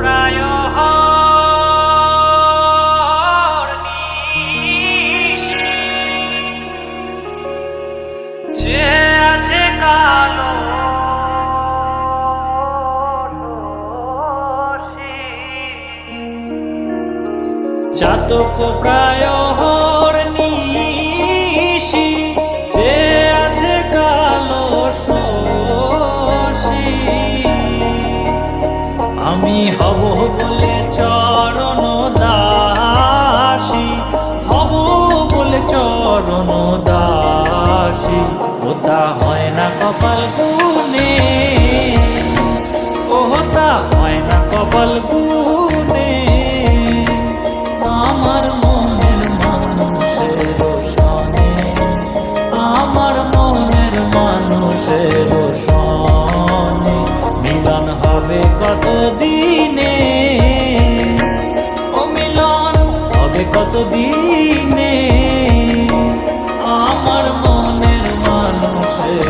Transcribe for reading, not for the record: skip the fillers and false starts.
প্রায় যে আছে কালো চাতক প্রায় নিশি যে আছে কালো শশী আমি হব বলে চরণ দাসী হব বলে চরণ দাসী ওটা হয় না কপাল গুনে ওটা হয় না কপাল গুনে আমার মনের মানুষের সনে আমার মনের মানুষের সনে মিলন হবে কত দিনে ও মিলন হবে কত দিনে আমার মনের মানুষের